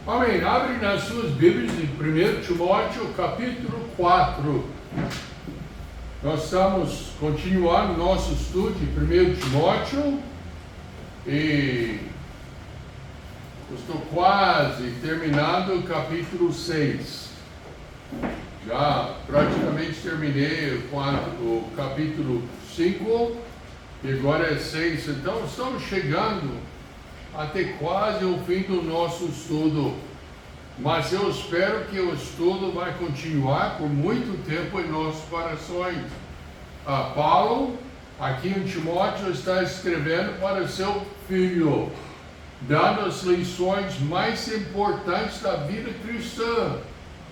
Amém. Abre nas suas Bíblias em 1 Timóteo capítulo 4. Nós estamos continuando nosso estudo de 1 Timóteo e estou quase terminando o capítulo 6. Já praticamente terminei o capítulo 5 e agora é 6. Então estamos chegando até quase o fim do nosso estudo. Mas eu espero que o estudo vai continuar por muito tempo em nossos corações. Paulo, aqui em Timóteo, está escrevendo para seu filho, dando as lições mais importantes da vida cristã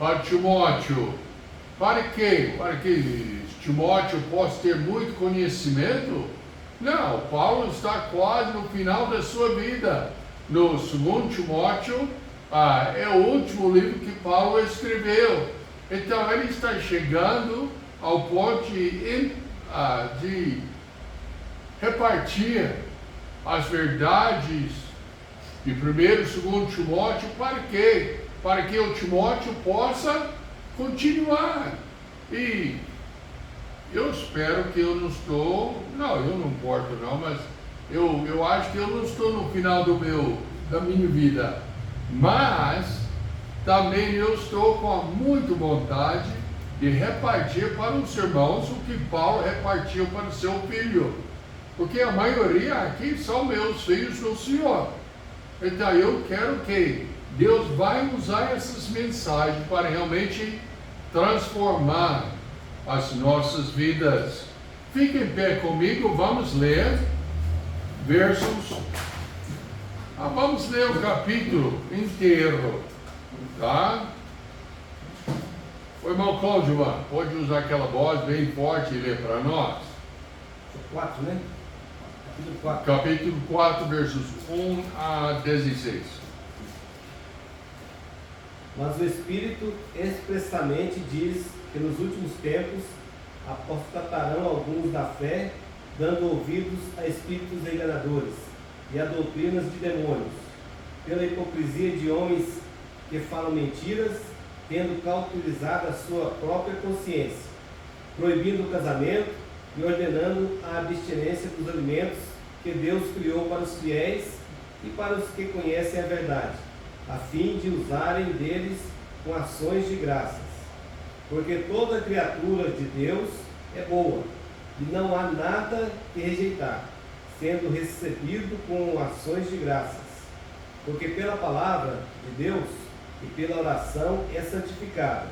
para Timóteo. Para quê? Para que Timóteo possa ter muito conhecimento? Não, Paulo está quase no final da sua vida. No 2 Timóteo, é o último livro que Paulo escreveu. Então ele está chegando ao ponto de repartir as verdades de 1 e 2 Timóteo. Para quê? Para que o Timóteo possa continuar. E eu espero que eu não estou, eu não importo não, mas eu acho que eu não estou no final da minha vida. Mas também eu estou com muita vontade de repartir para os irmãos o que Paulo repartiu para o seu filho. Porque a maioria aqui são meus filhos do Senhor. Então eu quero que Deus vai usar essas mensagens para realmente transformar as nossas vidas. Fique em pé comigo, vamos ler versos. Vamos ler o capítulo inteiro, tá? O irmão Cláudio, pode usar aquela voz bem forte e ler para nós? 4, né? Capítulo 4. Capítulo 4, versos 1 a 16. Mas o Espírito expressamente diz que nos últimos tempos apostatarão alguns da fé, dando ouvidos a espíritos enganadores e a doutrinas de demônios, pela hipocrisia de homens que falam mentiras, tendo cauterizado a sua própria consciência, proibindo o casamento e ordenando a abstinência dos alimentos que Deus criou para os fiéis e para os que conhecem a verdade, a fim de usarem deles com ações de graças. Porque toda criatura de Deus é boa, e não há nada que rejeitar, sendo recebido com ações de graças. Porque pela palavra de Deus e pela oração é santificado.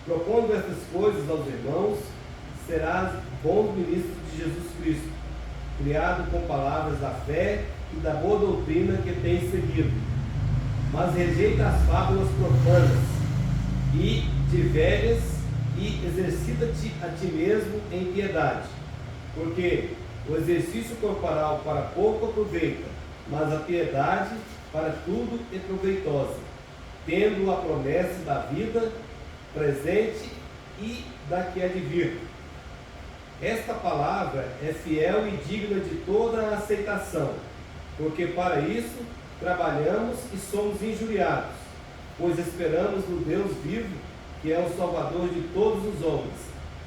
Propondo estas coisas aos irmãos, serás bom ministro de Jesus Cristo, criado com palavras da fé e da boa doutrina que tens seguido. Mas rejeita as fábulas profanas e de velhas, e exercita-te a ti mesmo em piedade, porque o exercício corporal para pouco aproveita, mas a piedade para tudo é proveitosa, tendo a promessa da vida presente e da que há de vir. Esta palavra é fiel e digna de toda a aceitação, porque para isso trabalhamos e somos injuriados, pois esperamos no Deus vivo, que é o Salvador de todos os homens,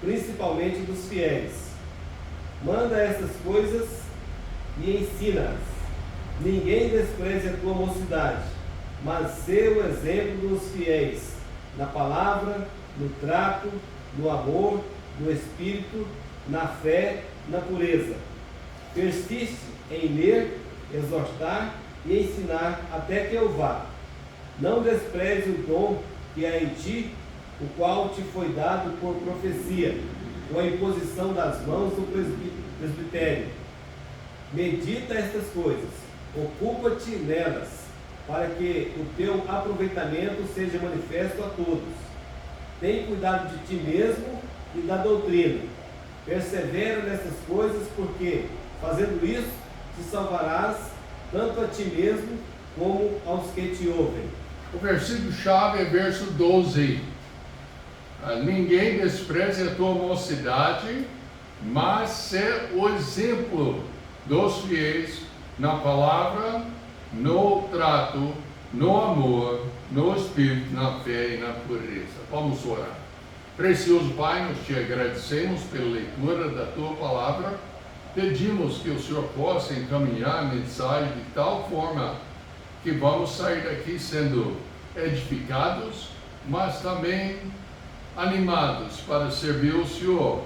principalmente dos fiéis. Manda essas coisas e ensina-as. Ninguém despreze a tua mocidade, mas sê o exemplo dos fiéis, na palavra, no trato, no amor, no espírito, na fé, na pureza. Persiste em ler, exortar e ensinar até que eu vá. Não despreze o dom que há em ti, o qual te foi dado por profecia, com a imposição das mãos do presbitério. Medita estas coisas, ocupa-te nelas, para que o teu aproveitamento seja manifesto a todos. Tem cuidado de ti mesmo e da doutrina. Persevera nessas coisas, porque, fazendo isso, te salvarás tanto a ti mesmo como aos que te ouvem. O versículo-chave é verso 12. Ninguém despreze a tua mocidade, mas ser o exemplo dos fiéis na palavra, no trato, no amor, no Espírito, na fé e na pureza. Vamos orar. Precioso Pai, nós te agradecemos pela leitura da Tua Palavra. Pedimos que o Senhor possa encaminhar a mensagem de tal forma que vamos sair daqui sendo edificados, mas também animados para servir o Senhor,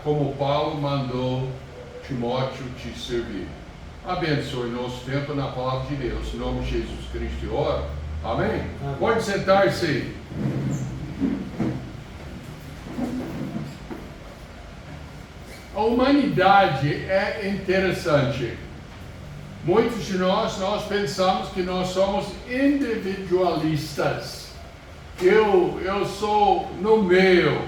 como Paulo mandou Timóteo te servir. Abençoe nosso tempo na palavra de Deus. Em nome de Jesus Cristo, eu oro. Amém? Amém. Pode sentar-se. A humanidade é interessante. Muitos de nós pensamos que nós somos individualistas. Eu sou no meio,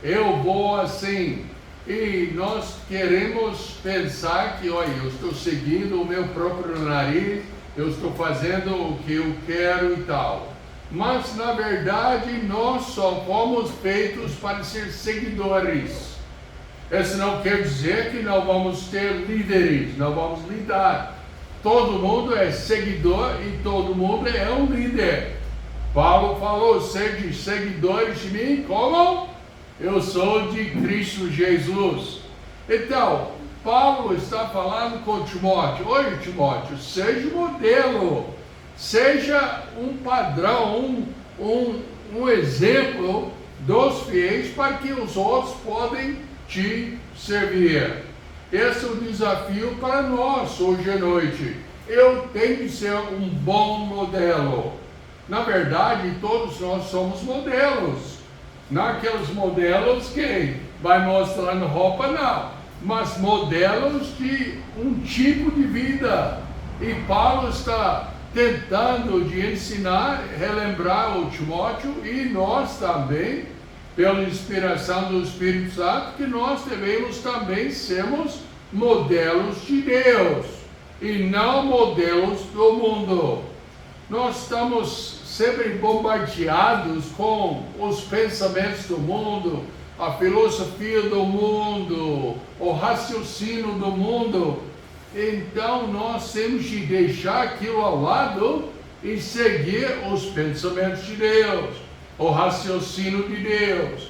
eu vou assim. E nós queremos pensar que, olha, eu estou seguindo o meu próprio nariz, eu estou fazendo o que eu quero e tal. Mas, na verdade, nós só fomos feitos para ser seguidores. Isso não quer dizer que não vamos ter líderes, não vamos lidar. Todo mundo é seguidor e todo mundo é um líder. Paulo falou, sede seguidores de mim, como eu sou de Cristo Jesus. Então, Paulo está falando com Timóteo. Olha, Timóteo, seja modelo, seja um padrão, um exemplo dos fiéis para que os outros podem te servir. Esse é o desafio para nós hoje à noite. Eu tenho que ser um bom modelo. Na verdade, todos nós somos modelos. Naqueles modelos que vai mostrando roupa, não. Mas modelos de um tipo de vida. E Paulo está tentando de ensinar, relembrar o Timóteo e nós também, pela inspiração do Espírito Santo, que nós devemos também sermos modelos de Deus e não modelos do mundo. Nós estamos sempre bombardeados com os pensamentos do mundo, a filosofia do mundo, o raciocínio do mundo. Então nós temos de deixar aquilo ao lado e seguir os pensamentos de Deus, o raciocínio de Deus,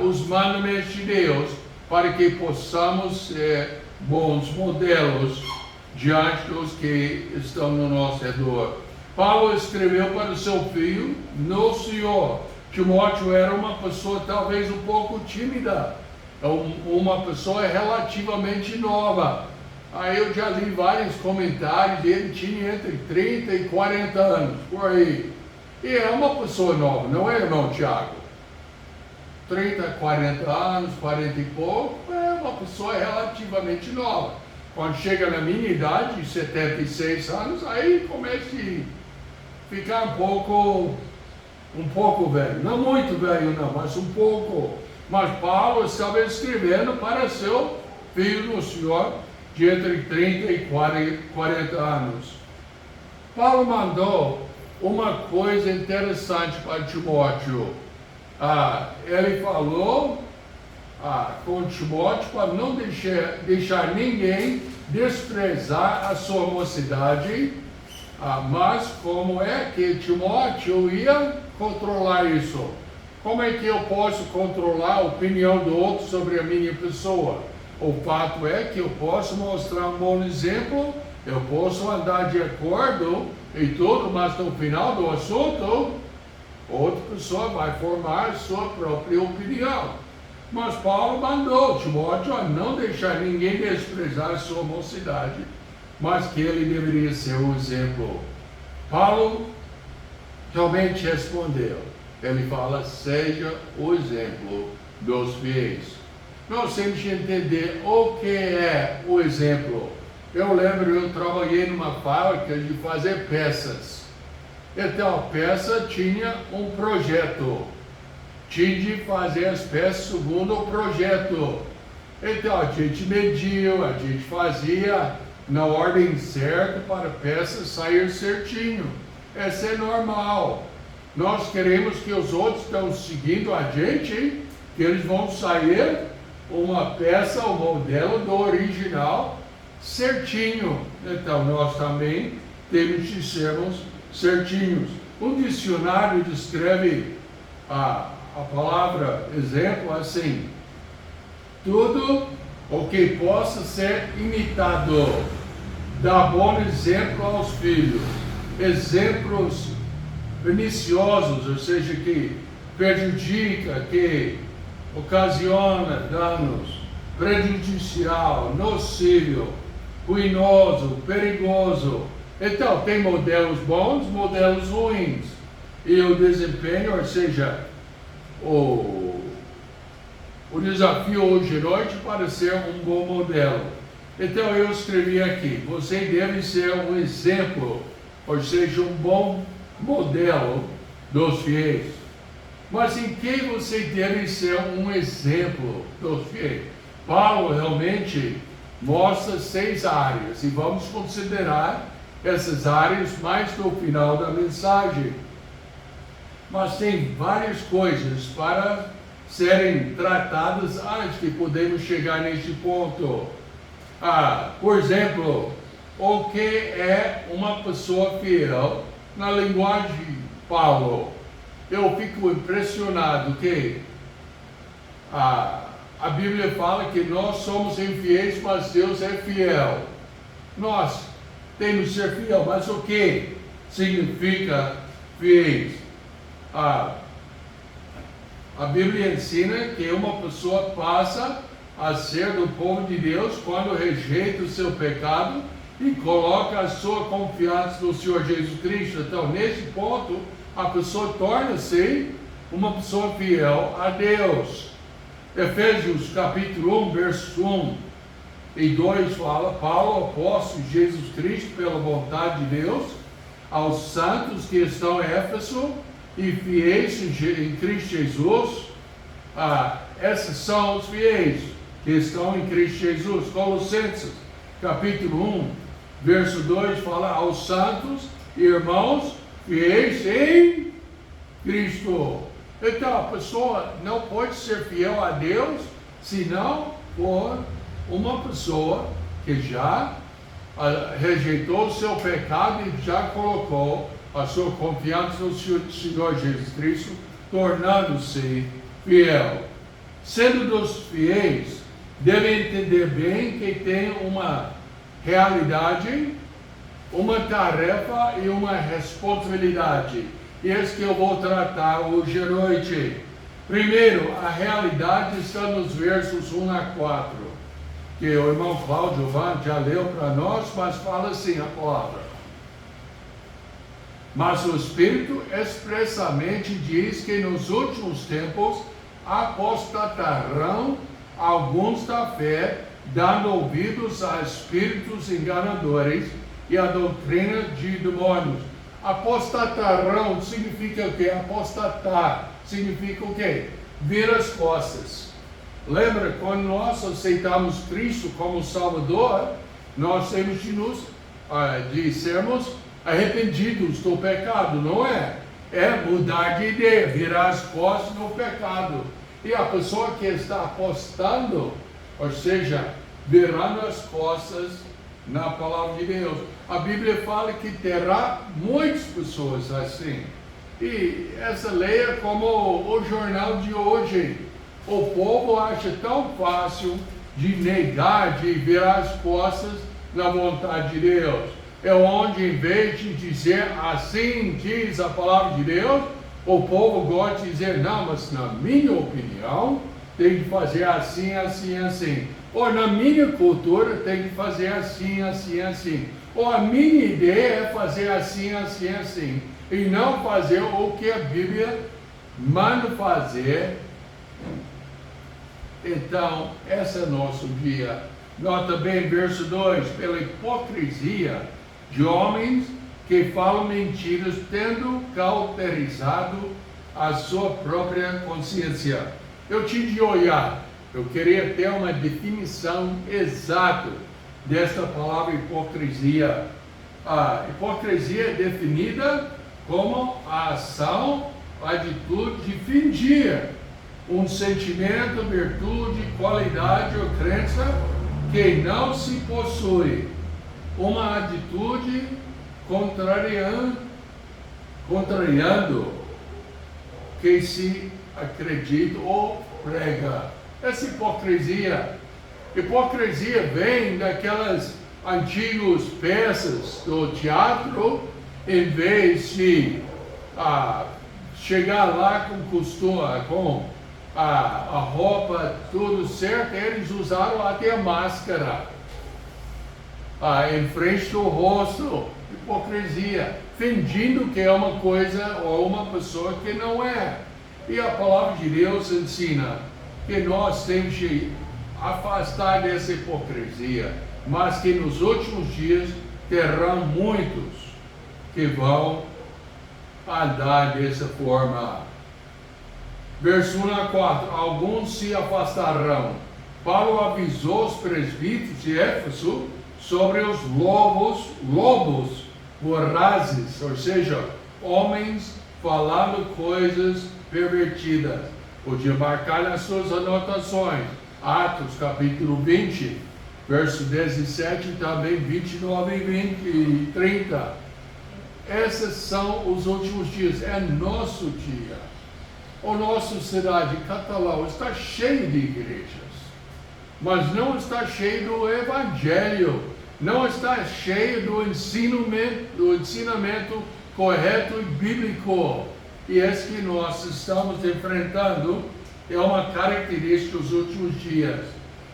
os mandamentos de Deus, para que possamos ser bons modelos diante dos que estão no nosso redor. Paulo escreveu para o seu filho no Senhor. Timóteo era uma pessoa talvez um pouco tímida, uma pessoa relativamente nova. Aí eu já li vários comentários, ele tinha entre 30 e 40 anos, por aí. E é uma pessoa nova, não é, irmão Tiago? 30, 40 anos, 40 e pouco, é uma pessoa relativamente nova. Quando chega na minha idade, 76 anos, aí começa a ficar um pouco velho. Não muito velho não, mas um pouco. Mas Paulo estava escrevendo para seu filho no Senhor, de entre 30 e 40 anos. Paulo mandou uma coisa interessante para Timóteo. Ele falou com Timóteo para não deixar ninguém desprezar a sua mocidade, mas como é que Timóteo ia controlar isso? Como é que eu posso controlar a opinião do outro sobre a minha pessoa? O fato é que eu posso mostrar um bom exemplo, eu posso andar de acordo e tudo, mas no final do assunto, outra pessoa vai formar sua própria opinião. Mas Paulo mandou Timóteo a não deixar ninguém desprezar sua mocidade, mas que ele deveria ser o exemplo. Paulo realmente respondeu. Ele fala, seja o exemplo dos fiéis. Nós temos que entender o que é o exemplo. Eu lembro, eu trabalhei numa fábrica de fazer peças. Então, a peça tinha um projeto. Tinha de fazer as peças segundo o projeto. Então, a gente mediu, a gente fazia na ordem certa para a peça sair certinho. Essa é normal. Nós queremos que os outros estão seguindo a gente, que eles vão sair uma peça, o modelo do original certinho. Então nós também temos de sermos certinhos. Um dicionário descreve a palavra exemplo assim: tudo o que possa ser imitado, dá bom exemplo aos filhos. Exemplos perniciosos, ou seja, que prejudica, que ocasiona danos, prejudicial, nocivo, ruinoso, perigoso. Então, tem modelos bons, modelos ruins. E o desempenho, ou seja, o desafio hoje à noite para ser um bom modelo. Então, eu escrevi aqui: você deve ser um exemplo, ou seja, um bom modelo dos fiéis. Mas em que você deve ser um exemplo dos fiéis? Paulo realmente mostra 6 áreas, e vamos considerar essas áreas mais no final da mensagem. Mas tem várias coisas para serem tratadas antes que podemos chegar nesse ponto. Por exemplo, o que é uma pessoa fiel na linguagem de Paulo? Eu fico impressionado que a Bíblia fala que nós somos infiéis, mas Deus é fiel. Nós temos que ser fiel, mas o que significa fiéis? A Bíblia ensina que uma pessoa passa a ser do povo de Deus quando rejeita o seu pecado e coloca a sua confiança no Senhor Jesus Cristo. Então, nesse ponto, a pessoa torna-se uma pessoa fiel a Deus. Efésios capítulo 1, verso 1 e 2 fala: Paulo, apóstolo de Jesus Cristo, pela vontade de Deus, aos santos que estão em Éfeso e fiéis em Cristo Jesus. Esses são os fiéis que estão em Cristo Jesus. Colossenses capítulo 1, verso 2 fala: aos santos e irmãos fiéis em Cristo. Então, a pessoa não pode ser fiel a Deus se não for uma pessoa que já rejeitou o seu pecado e já colocou a sua confiança no Senhor Jesus Cristo, tornando-se fiel. Sendo dos fiéis, devem entender bem que tem uma realidade, uma tarefa e uma responsabilidade. E esse que eu vou tratar hoje à noite. Primeiro, a realidade está nos versos 1 a 4, que o irmão Cláudio já leu para nós, mas fala assim a palavra: mas o Espírito expressamente diz que nos últimos tempos apostatarão alguns da fé, dando ouvidos a espíritos enganadores e a doutrina de demônios. Apostatarão significa o quê? Apostatar significa o quê? Vir as costas. Lembra, quando nós aceitamos Cristo como Salvador, nós temos de sermos arrependidos do pecado, não é? É mudar de ideia, virar as costas no pecado. E a pessoa que está apostando, ou seja, virando as costas na palavra de Deus, a Bíblia fala que terá muitas pessoas assim. E essa lei é como o jornal de hoje. O povo acha tão fácil de negar, de virar as costas na vontade de Deus. É onde, em vez de dizer assim diz a palavra de Deus, o povo gosta de dizer: não, mas na minha opinião tem que fazer assim, assim, assim. Ou na minha cultura tem que fazer assim, assim, assim. Ou a minha ideia é fazer assim, assim, assim. E não fazer o que a Bíblia manda fazer. Então, esse é nosso dia. Nota bem, verso 2: pela hipocrisia de homens que falam mentiras, tendo cauterizado a sua própria consciência. Eu tive de olhar, eu queria ter uma definição exata desta palavra hipocrisia. A hipocrisia é definida como a ação, a atitude de fingir um sentimento, virtude, qualidade ou crença que não se possui. Uma atitude contrariando contrariando que se acredita ou prega. Essa hipocrisia vem daquelas antigas peças do teatro, em vez de chegar lá com costume, com a roupa tudo certo, eles usaram até a máscara em frente do rosto. Hipocrisia, fingindo que é uma coisa ou uma pessoa que não é. E a palavra de Deus ensina que nós temos que afastar dessa hipocrisia, mas que nos últimos dias terão muitos que vão andar dessa forma. Verso 1 a 4: alguns se afastarão. Paulo avisou os presbíteros de Éfeso sobre os lobos vorazes, ou seja, homens falando coisas pervertidas. Podia marcar nas suas anotações, Atos capítulo 20, verso 17, e também 29 e 30. Esses são os últimos dias, é nosso dia. A nossa cidade, Catalão, está cheia de igrejas, mas não está cheia do Evangelho, não está cheia do ensinamento correto e bíblico. E esse que nós estamos enfrentando é uma característica dos últimos dias.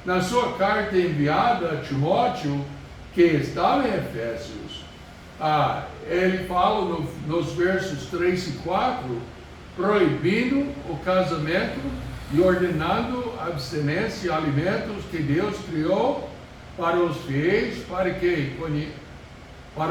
Na sua carta enviada a Timóteo, que estava em Efésios, ele fala nos versos 3 e 4, proibindo o casamento e ordenando a abstinência de alimentos que Deus criou para os fiéis, para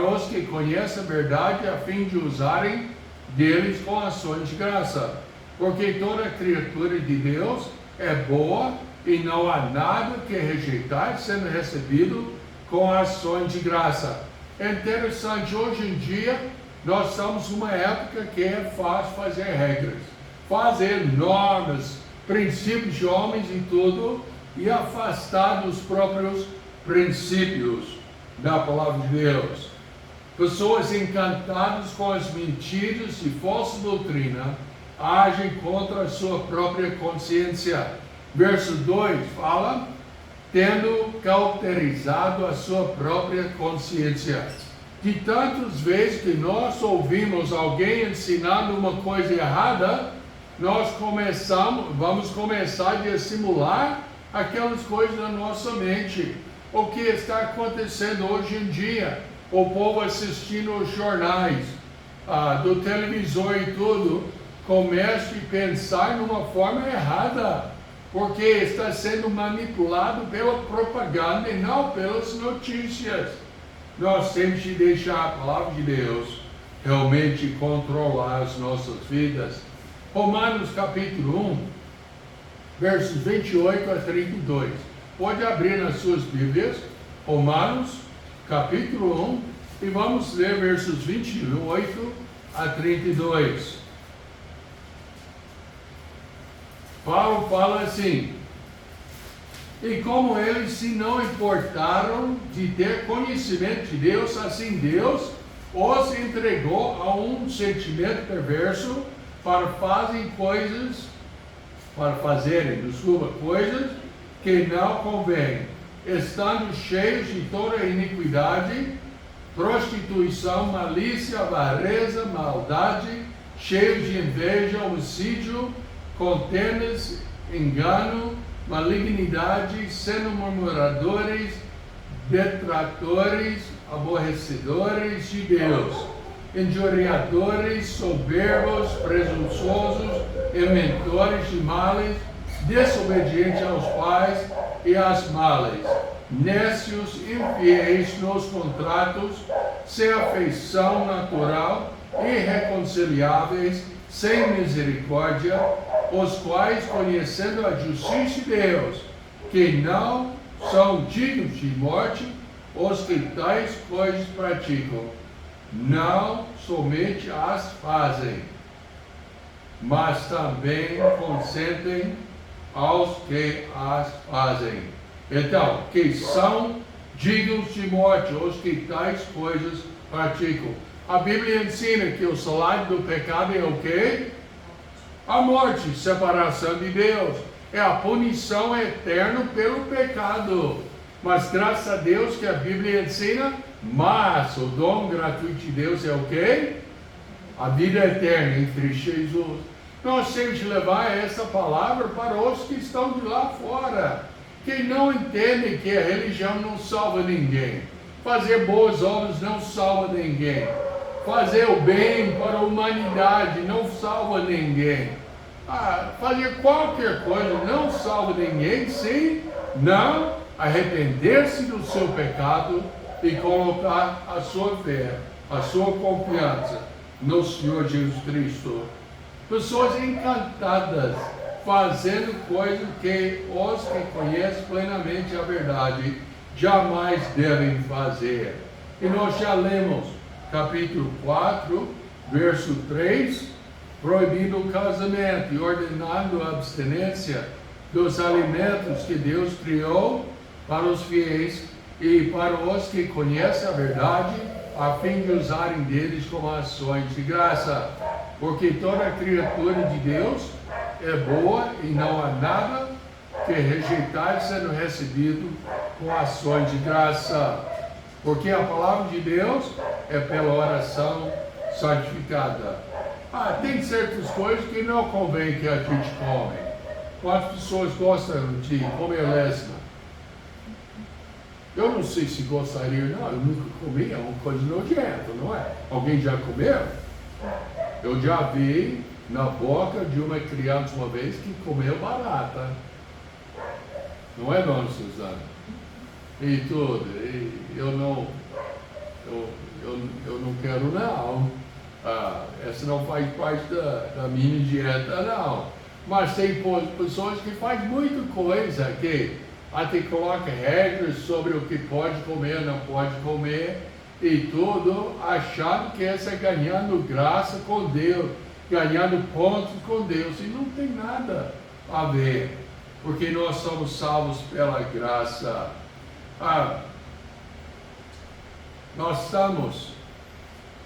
os que conhecem a verdade, a fim de usarem deles com ações de graça. Porque toda criatura de Deus é boa e não há nada que rejeitar sendo recebido com ações de graça. É interessante, hoje em dia, nós estamos numa época que é fácil fazer regras, fazer normas, princípios de homens e tudo, e afastar dos próprios princípios da palavra de Deus. Pessoas encantadas com as mentiras e falsa doutrina agem contra a sua própria consciência. Verso 2 fala, tendo cauterizado a sua própria consciência. De tantas vezes que nós ouvimos alguém ensinando uma coisa errada, nós vamos começar a dissimular aquelas coisas na nossa mente. O que está acontecendo hoje em dia? O povo assistindo os jornais, do televisor e tudo, começa a pensar numa forma errada, porque está sendo manipulado pela propaganda e não pelas notícias. Nós temos que deixar a palavra de Deus realmente controlar as nossas vidas. Romanos capítulo 1, versos 28 a 32. Pode abrir nas suas Bíblias, Romanos capítulo 1, e vamos ler versos 28 a 32. Paulo fala assim: e como eles se não importaram de ter conhecimento de Deus, assim Deus os entregou a um sentimento perverso para fazerem coisas que não convêm, estando cheios de toda iniquidade, prostituição, malícia, avareza, maldade, cheios de inveja, homicídio, contendas, engano, malignidade, sendo murmuradores, detratores, aborrecedores de Deus, injuriadores, soberbos, presunçosos, inventores de males, desobedientes aos pais e às males, nécios, infiéis nos contratos, sem afeição natural, irreconciliáveis, sem misericórdia, os quais, conhecendo a justiça de Deus, que não são dignos de morte, os que tais coisas praticam, não somente as fazem, mas também consentem aos que as fazem. Então, que são dignos de morte, os que tais coisas praticam. A Bíblia ensina que o salário do pecado é o quê? A morte, separação de Deus. É a punição eterna pelo pecado. Mas graças a Deus que a Bíblia ensina, mas o dom gratuito de Deus é o quê? A vida eterna em Cristo Jesus. Nós temos que levar essa palavra para os que estão de lá fora, que não entendem que a religião não salva ninguém. Fazer boas obras não salva ninguém. Fazer o bem para a humanidade não salva ninguém. Fazer qualquer coisa não salva ninguém se não arrepender-se do seu pecado e colocar a sua fé, a sua confiança no Senhor Jesus Cristo. Pessoas encantadas, fazendo coisas que os que conhecem plenamente a verdade jamais devem fazer. E nós já lemos capítulo 4, verso 3, proibindo o casamento e ordenando a abstinência dos alimentos que Deus criou para os fiéis e para os que conhecem a verdade, a fim de usarem deles como ações de graça. Porque toda criatura de Deus é boa e não há nada que rejeitar sendo recebido com ações de graça. Porque a palavra de Deus é pela oração santificada. Tem certas coisas que não convém que a gente come. Quantas pessoas gostam de comer lesma? Eu não sei se gostaria, não. Eu nunca comi, é uma coisa nojenta, não é? Alguém já comeu? Eu já vi na boca de uma criança uma vez que comeu barata. Não é, dona Suzana? E tudo. E eu não quero, não. Essa não faz parte da minha dieta, não. Mas tem pessoas que fazem muita coisa que até coloca regras sobre o que pode comer, não pode comer e tudo, achando que essa é ganhando graça com Deus, ganhando pontos com Deus, e não tem nada a ver, porque nós somos salvos pela graça. Nós estamos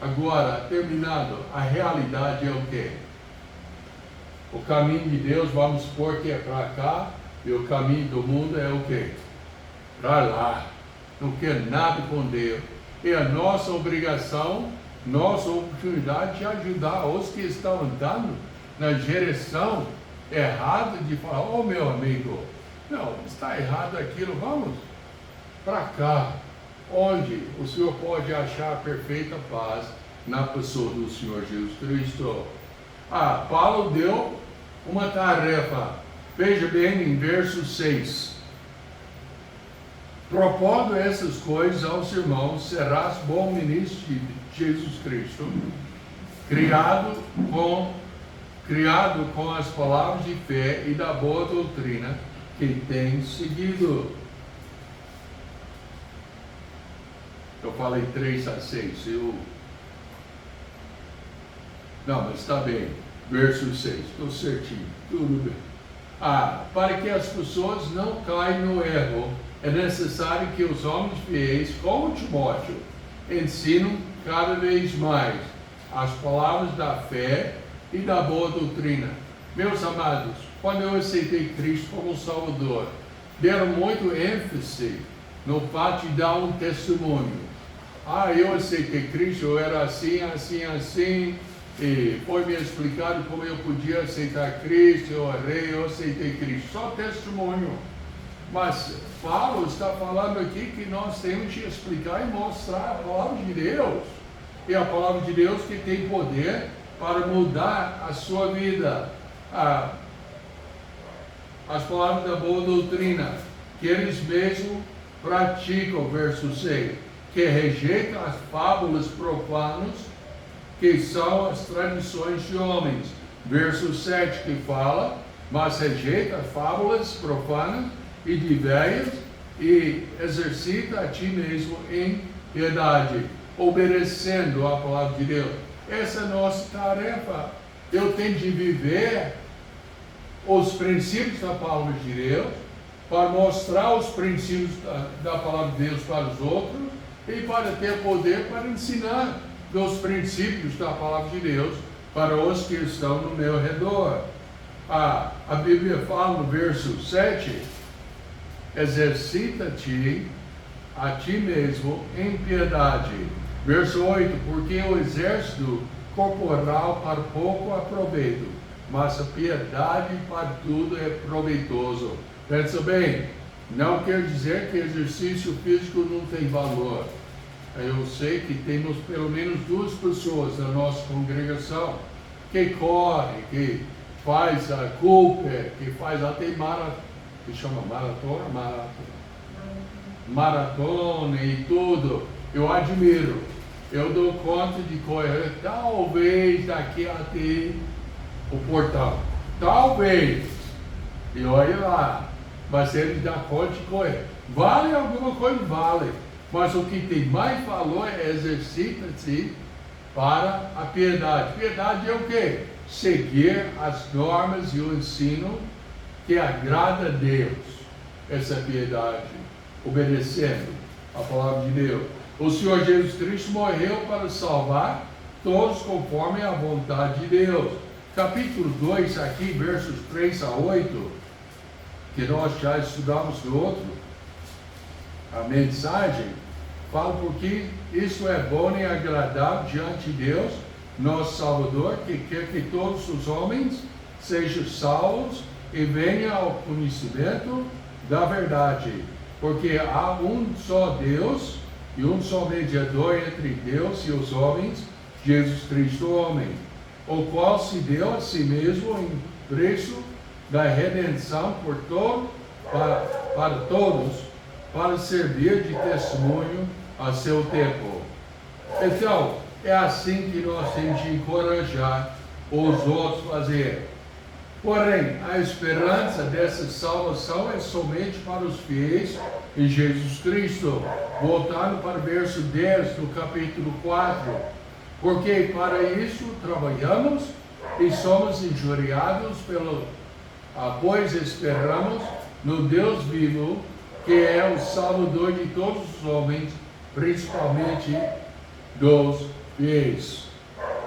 agora terminando. A realidade é o quê? O caminho de Deus, vamos supor que é para cá, e o caminho do mundo é o quê? Para lá. Não quer nada com Deus. É a nossa obrigação, nossa oportunidade de ajudar os que estão andando na direção errada, de falar: ô meu amigo, não, está errado aquilo, vamos para cá, onde o Senhor pode achar a perfeita paz na pessoa do Senhor Jesus Cristo. Paulo deu uma tarefa, veja bem em verso 6. Propondo essas coisas aos irmãos, serás bom ministro de Jesus Cristo, criado com as palavras de fé e da boa doutrina que tem seguido. Eu falei 3 a 6. Não, mas está bem. Verso 6. Estou certinho. Tudo bem. Para que as pessoas não caiam no erro, é necessário que os homens fiéis, como Timóteo, ensinam cada vez mais as palavras da fé e da boa doutrina. Meus amados, quando eu aceitei Cristo como Salvador, deram muito ênfase no fato de dar um testemunho. Eu aceitei Cristo, eu era assim, assim, assim, e foi me explicado como eu podia aceitar Cristo, eu orei, eu aceitei Cristo. Só testemunho. Mas Paulo está falando aqui que nós temos que explicar e mostrar a palavra de Deus. E a palavra de Deus que tem poder para mudar a sua vida. As palavras da boa doutrina, que eles mesmos praticam, verso 6, que rejeitam as fábulas profanas, que são as tradições de homens. Verso 7 que fala: mas rejeita as fábulas profanas e de velhas, e exercita a ti mesmo em piedade, obedecendo a palavra de Deus. Essa é a nossa tarefa. Eu tenho de viver os princípios da palavra de Deus, para mostrar os princípios da palavra de Deus para os outros, e para ter poder para ensinar dos princípios da palavra de Deus para os que estão no meu redor. A Bíblia fala no verso 7, exercita-te a ti mesmo em piedade. Verso 8, porque o exército corporal para pouco há proveito, mas a piedade para tudo é proveitoso. Pensa bem, não quer dizer que exercício físico não tem valor. Eu sei que temos pelo menos 2 pessoas na nossa congregação que corre, que faz a Cooper, que faz até maratona e tudo. Eu admiro. Eu dou conta de correr, talvez daqui até o portão. Talvez. E olha lá. Mas ele dá conta de correr. Vale alguma coisa? Vale. Mas o que tem mais valor é exercita-se para a piedade. Piedade é o quê? Seguir as normas e o ensino que agrada a Deus. Essa é piedade. Obedecendo a palavra de Deus. O Senhor Jesus Cristo morreu para salvar todos conforme a vontade de Deus. Capítulo 2, aqui, versos 3 a 8, que nós já estudamos no outro, a mensagem, fala porque isso é bom e agradável diante de Deus, nosso Salvador, que quer que todos os homens sejam salvos e venham ao conhecimento da verdade. Porque há um só Deus e um só mediador entre Deus e os homens, Jesus Cristo, homem, o qual se deu a si mesmo em preço da redenção para todos, para servir de testemunho a seu tempo. Então, é assim que nós temos de encorajar os outros a fazer. Porém, a esperança dessa salvação é somente para os fiéis em Jesus Cristo. Voltando para o verso 10 do capítulo 4. Porque para isso trabalhamos e somos injuriados pois esperamos no Deus vivo, que é o Salvador de todos os homens, principalmente dos fiéis.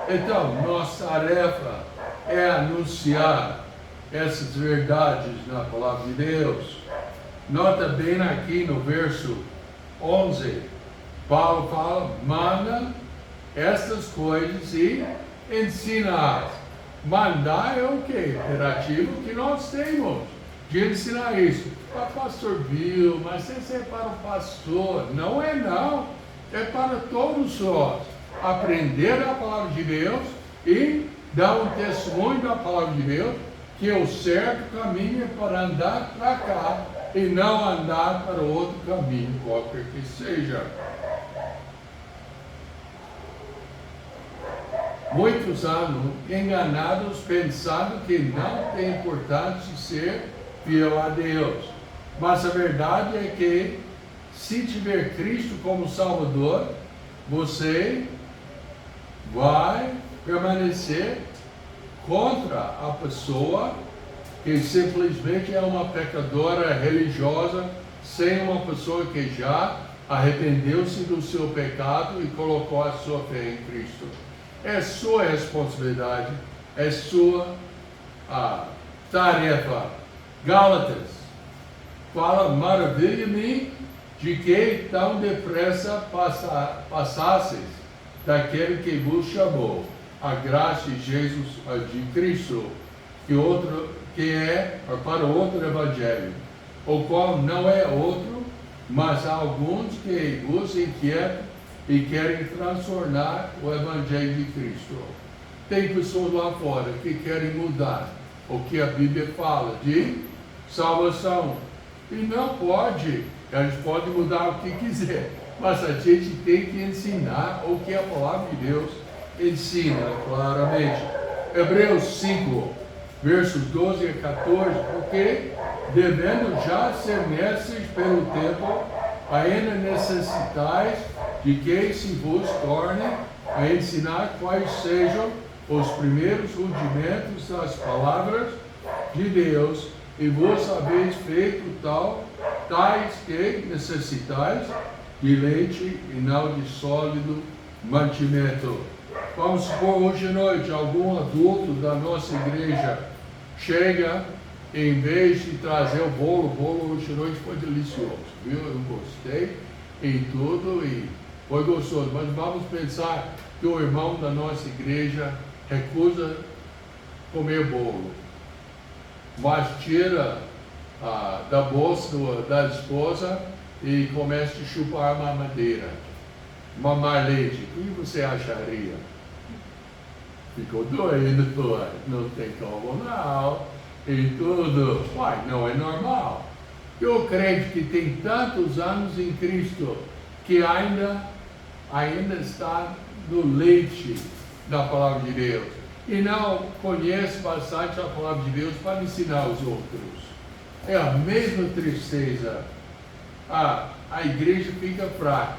Então, nossa tarefa é anunciar essas verdades na palavra de Deus. Nota bem aqui no verso 11, Paulo fala, manda estas coisas e ensina. Mandar é o que? Imperativo que nós temos de ensinar isso. Para pastor Bill, mas isso é para o pastor. Não é não, é para todos nós. Aprender a palavra de Deus e dar um testemunho da palavra de Deus, que o certo caminho é para andar para cá e não andar para outro caminho, qualquer que seja. Muitos andam enganados pensando que não tem importância ser fiel a Deus. Mas a verdade é que se tiver Cristo como Salvador, você vai permanecer contra a pessoa que simplesmente é uma pecadora religiosa, sem uma pessoa que já arrependeu-se do seu pecado e colocou a sua fé em Cristo. É sua responsabilidade, é sua tarefa. Gálatas fala, maravilha-me de que tão depressa passasseis daquele que vos chamou, a graça de Jesus, de Cristo, que é para outro evangelho, o qual não é outro, mas há alguns que vos inquietam e querem transformar o evangelho de Cristo. Tem pessoas lá fora que querem mudar o que a Bíblia fala de salvação. E não pode, a gente pode mudar o que quiser, mas a gente tem que ensinar o que a palavra de Deus ensina claramente. Hebreus 5, versos 12 a 14, porque devendo já ser mestres pelo tempo, ainda necessitais de que se vos torne a ensinar quais sejam os primeiros rudimentos das palavras de Deus, e vos haveis feito tais que necessitais de leite e não de sólido mantimento. Vamos supor, hoje à noite, algum adulto da nossa igreja chega, em vez de trazer o bolo hoje à noite foi delicioso, viu? Eu gostei em tudo e foi gostoso. Mas vamos pensar que o irmão da nossa igreja recusa comer bolo, mas tira da bolsa da esposa e começa a chupar mamadeira, mamar leite. O que você acharia? Ficou doido, não tem como não, e tudo. Uai, não é normal. Eu creio que tem tantos anos em Cristo que ainda está no leite da palavra de Deus e não conhece bastante a palavra de Deus para ensinar os outros. É a mesma tristeza. A igreja fica fraca.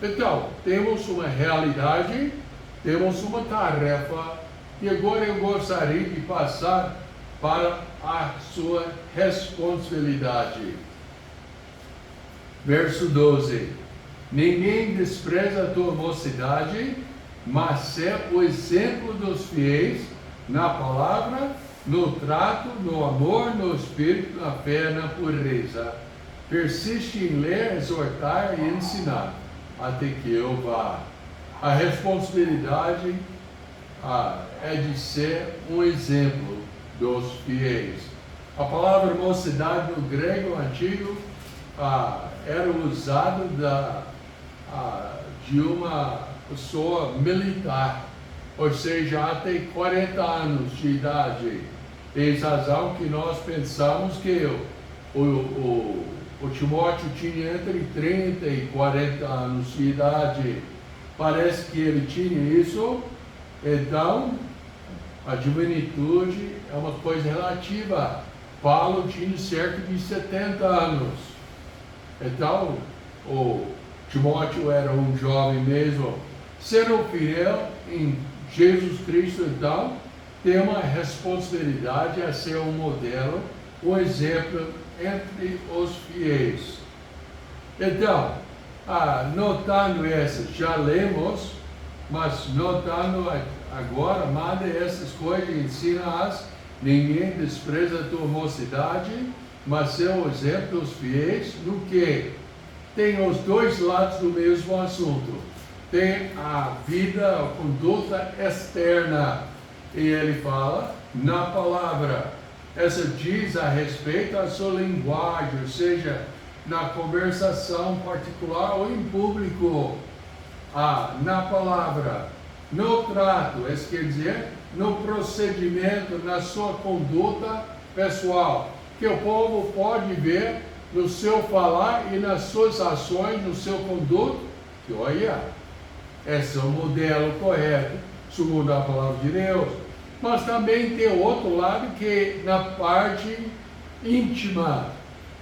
Então, temos uma realidade, temos uma tarefa, e agora eu gostaria de passar para a sua responsabilidade. Verso 12. Ninguém despreza a tua mocidade, mas é o exemplo dos fiéis na palavra, no trato, no amor, no espírito, na fé, na pureza. Persiste em ler, exortar e ensinar, até que eu vá. A responsabilidade é de ser um exemplo dos fiéis. A palavra mocidade no grego antigo era usada de uma pessoa militar, ou seja, até 40 anos de idade. Tem razão que nós pensamos que o Timóteo tinha entre 30 e 40 anos de idade. Parece que ele tinha isso. Então, a juventude é uma coisa relativa. Paulo tinha cerca de 70 anos. Então, o Timóteo era um jovem mesmo. Ser um fiel em Jesus Cristo, então, tem uma responsabilidade a ser um modelo, um exemplo entre os fiéis. Então, notando essas, já lemos, mas notando agora, manda essas coisas, ensina-as, ninguém despreza a tua mocidade, mas ser o exemplo dos fiéis, no que tem os dois lados do mesmo assunto. Tem a vida, a conduta externa, e ele fala na palavra. Essa diz a respeito da sua linguagem, ou seja, na conversação particular ou em público, na palavra, no trato, isso quer dizer, no procedimento, na sua conduta pessoal, que o povo pode ver no seu falar e nas suas ações, no seu conduto, que olha, esse é o modelo correto, segundo a palavra de Deus. Mas também tem outro lado que na parte íntima,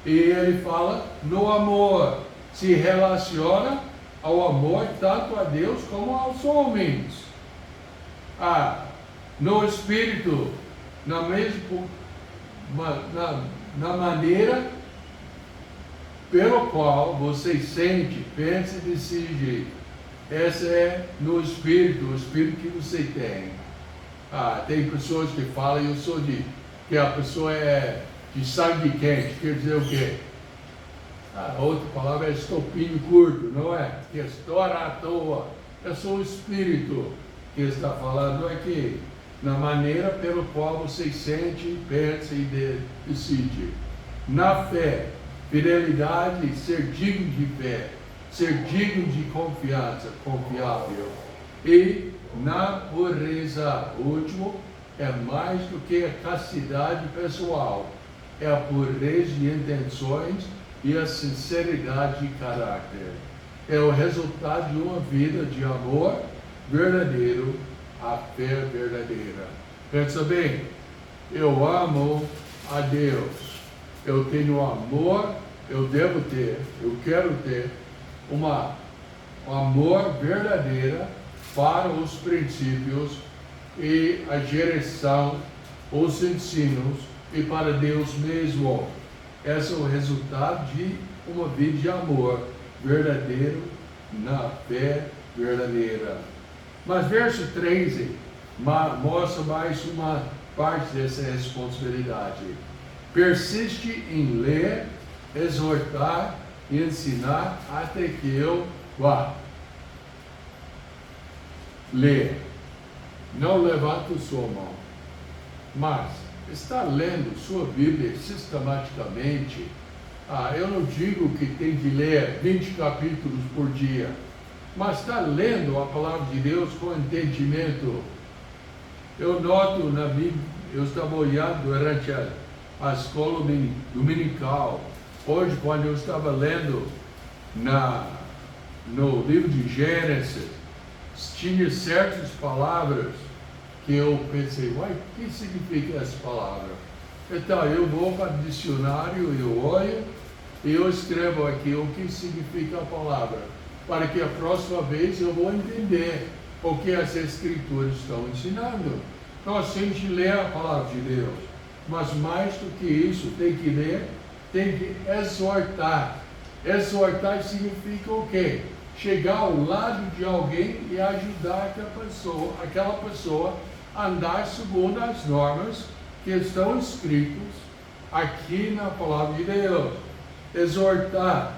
e ele fala no amor, se relaciona ao amor tanto a Deus como aos homens. No espírito, na maneira pelo qual você sente, pensa e decide. Essa é no espírito, o espírito que você tem. Tem pessoas que falam, que a pessoa é de sangue quente, quer dizer o quê? A outra palavra é estopinho curto, não é? Que estoura à toa. É só o espírito que está falando aqui, na maneira pelo qual você sente, pensa e decide. Na fé, fidelidade, ser digno de fé, ser digno de confiança, confiável. E na pureza, o último, é mais do que a castidade pessoal, é a pureza de intenções e a sinceridade de caráter. É o resultado de uma vida de amor verdadeiro, a fé verdadeira. Pensa bem, eu amo a Deus, eu tenho amor, eu devo ter, eu quero ter um amor verdadeiro para os princípios e a direção, os ensinos e para Deus mesmo. Esse é o resultado de uma vida de amor verdadeiro na fé verdadeira. Mas verso 13 mostra mais uma parte dessa responsabilidade. Persiste em ler, exortar e ensinar até que eu vá. Ler. Não levante sua mão. Mas está lendo sua Bíblia sistematicamente. Eu não digo que tem que ler 20 capítulos por dia, mas está lendo a palavra de Deus com entendimento. Eu noto na Bíblia, eu estava olhando durante a escola dominical. Hoje, quando eu estava lendo no livro de Gênesis, tinha certas palavras que eu pensei, o que significa essa palavra? Então, eu vou para o dicionário, eu olho e eu escrevo aqui o que significa a palavra, para que a próxima vez eu vou entender o que as Escrituras estão ensinando. Nós temos que ler a palavra de Deus, mas mais do que isso, tem que ler, tem que exortar. Exortar significa o quê? Chegar ao lado de alguém e ajudar aquela pessoa a andar segundo as normas que estão escritas aqui na palavra de Deus. Exortar,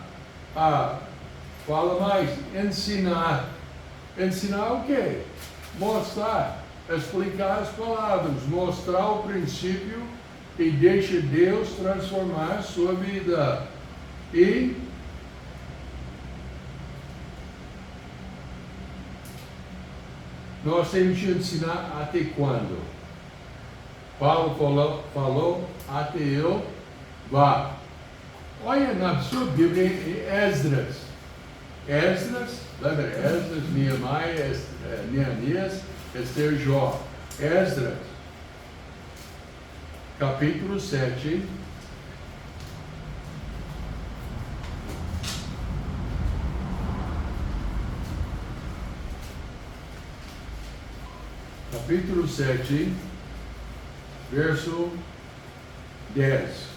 fala mais, ensinar. Ensinar o quê? Mostrar, explicar as palavras, mostrar o princípio e deixa Deus transformar a sua vida. E nós temos que ensinar até quando? Paulo falou até eu vá. Olha na sua Bíblia em Esdras. Esdras, lembra? Esdras, Neemias, Esther e Jó. Esdras, capítulo 7. Capítulo 7, verso 10.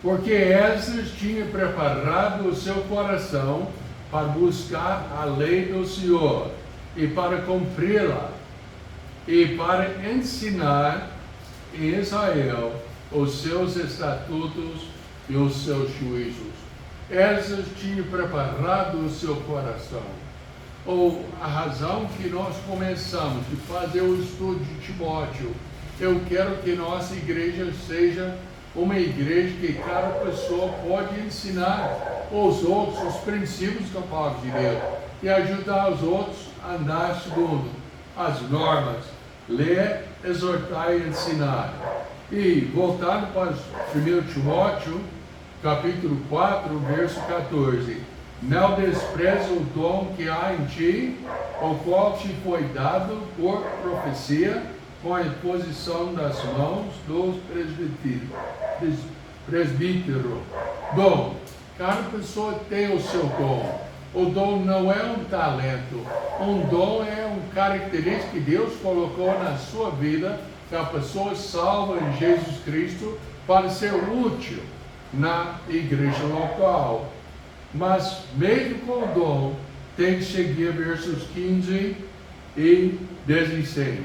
Porque Esdras tinha preparado o seu coração para buscar a lei do Senhor e para cumpri-la e para ensinar em Israel os seus estatutos e os seus juízos. Esdras tinha preparado o seu coração. Ou a razão que nós começamos de fazer o estudo de Timóteo, eu quero que nossa igreja seja uma igreja que cada pessoa pode ensinar aos outros os princípios da palavra de Deus e ajudar os outros a andar segundo as normas, ler, exortar e ensinar. E voltando para 1 Timóteo, capítulo 4, verso 14. Não despreze o dom que há em ti, o qual te foi dado por profecia, com a imposição das mãos dos presbíteros. Dom. Cada pessoa tem o seu dom. O dom não é um talento. Um dom é uma característica que Deus colocou na sua vida, que a pessoa salva em Jesus Cristo para ser útil na igreja local. Mas mesmo com o dom, tem que seguir versos 15 e 16.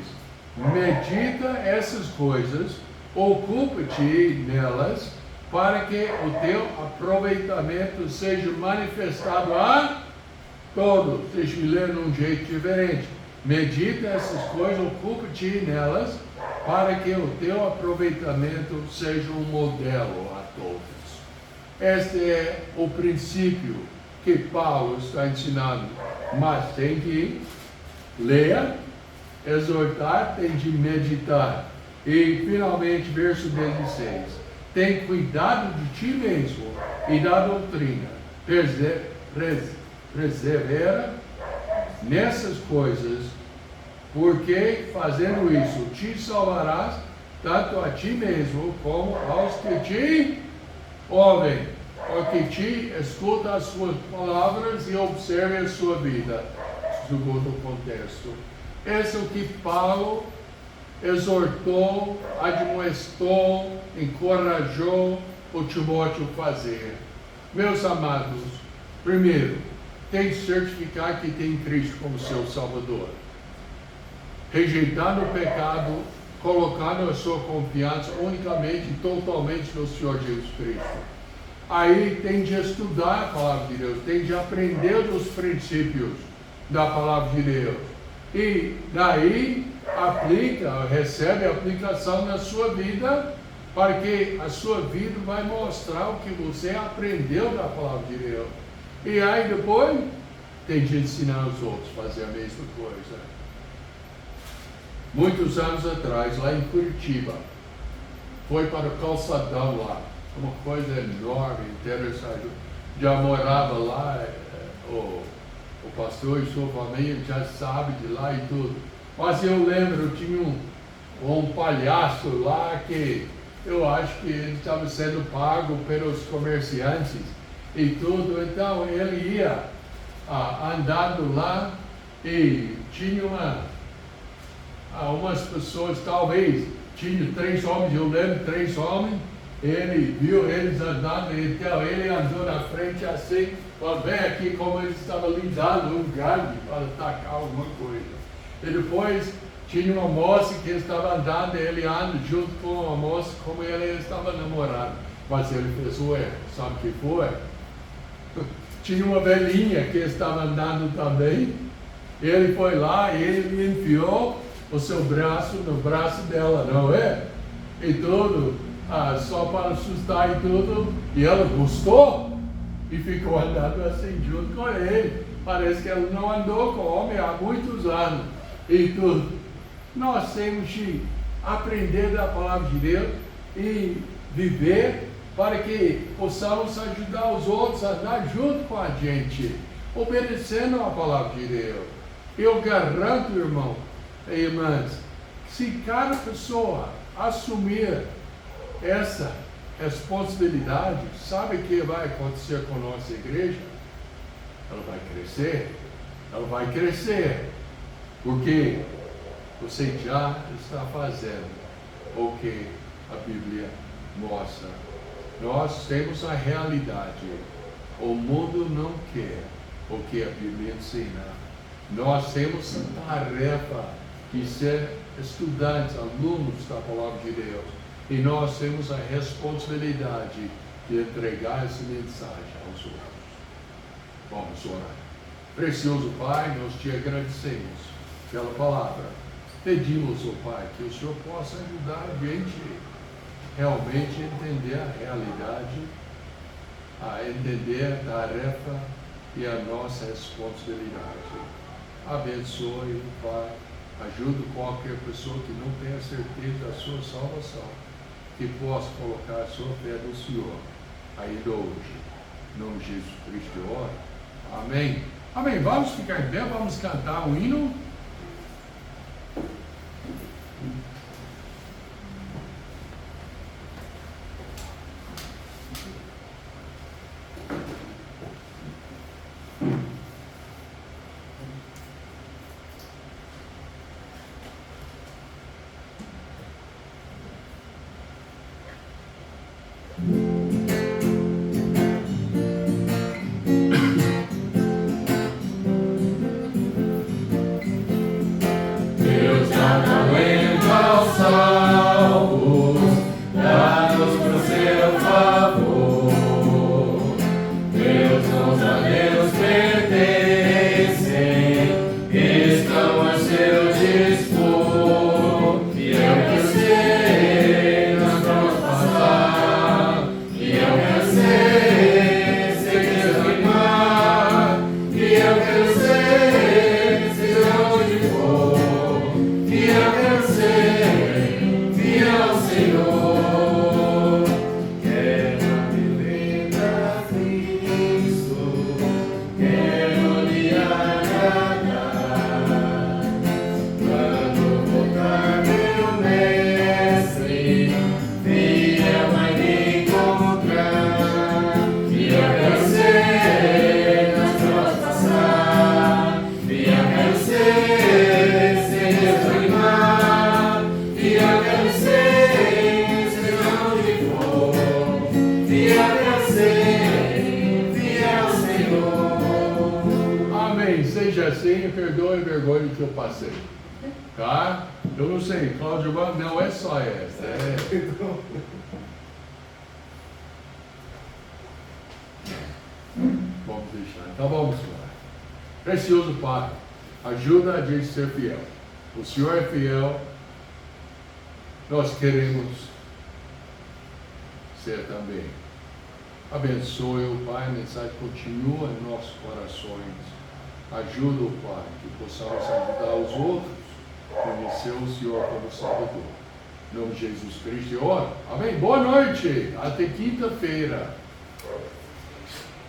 Medita essas coisas, ocupa-te nelas, para que o teu aproveitamento seja manifestado a todos. Deixa eu ler de um jeito diferente. Medita essas coisas, ocupa-te nelas, para que o teu aproveitamento seja um modelo a todos. Este é o princípio que Paulo está ensinando. Mas tem que ler, exortar, tem de meditar. E finalmente, verso 16. Tem cuidado de ti mesmo e da doutrina. Persevera nessas coisas, porque fazendo isso te salvarás tanto a ti mesmo como aos que te ouvem, ou que te escuta as suas palavras e observe a sua vida, segundo o contexto. Esse é o que Paulo exortou, admoestou, encorajou o Timóteo a fazer. Meus amados, primeiro, tem que certificar que tem Cristo como seu Salvador. Rejeitando o pecado, colocando a sua confiança unicamente e totalmente no Senhor Jesus Cristo. Aí tem de estudar a palavra de Deus, tem de aprender dos princípios da palavra de Deus. E daí recebe a aplicação na sua vida, para que a sua vida vai mostrar o que você aprendeu da palavra de Deus. E aí depois tem de ensinar os outros a fazer a mesma coisa. Muitos anos atrás, lá em Curitiba, foi para o calçadão lá, uma coisa enorme, interessante. Já morava lá, o pastor e sua família já sabe de lá e tudo. Mas eu lembro, tinha um palhaço lá que eu acho que ele estava sendo pago pelos comerciantes e tudo. Então ele ia andando lá e tinha umas pessoas, talvez, tinha 3 homens, eu lembro 3 homens, ele viu eles andando, então ele andou na frente assim, para ver aqui como eles estavam lidando um galho para atacar alguma coisa. E depois tinha uma moça que estava andando, ele anda junto com uma moça como ele estava namorando. Mas ele fez o erro, sabe o que foi? Tinha uma velhinha que estava andando também, ele foi lá e ele enfiou o seu braço no braço dela, não é? E tudo, só para assustar e tudo, e ela gostou e ficou andando assim junto com ele. Parece que ela não andou com o homem há muitos anos e tudo. Nós temos de aprender da palavra de Deus e viver para que possamos ajudar os outros a andar junto com a gente, obedecendo a palavra de Deus. Eu garanto, irmão e irmãs, se cada pessoa assumir essa responsabilidade, sabe o que vai acontecer com a nossa igreja? Ela vai crescer, porque você já está fazendo o que a Bíblia mostra. Nós temos a realidade, o mundo não quer o que a Bíblia ensina. Nós temos a tarefa de ser estudantes, alunos da palavra de Deus, e nós temos a responsabilidade de entregar essa mensagem aos outros. Vamos orar. Precioso Pai, nós te agradecemos pela palavra. Pedimos, ó Pai, que o Senhor possa ajudar a gente realmente a entender a realidade, a entender a tarefa e a nossa responsabilidade. Abençoe, Pai. Ajude qualquer pessoa que não tenha certeza da sua salvação, que possa colocar a sua fé no Senhor, ainda hoje. Em nome de Jesus Cristo eu oro. Amém. Amém. Vamos ficar em pé, vamos cantar um hino. tenha perdoa e vergonha que eu passei. Tá? Eu não sei, Cláudio, não é só essa. Vamos deixar. Então vamos lá. Precioso Pai, ajuda a gente a ser fiel. O Senhor é fiel, nós queremos ser também. Abençoe, Pai, a mensagem continua em nossos corações. Ajuda, Pai, que possamos ajudar os outros a conhecer o Senhor como Salvador. Em nome de Jesus Cristo, eu oro. Amém. Boa noite. Até quinta-feira.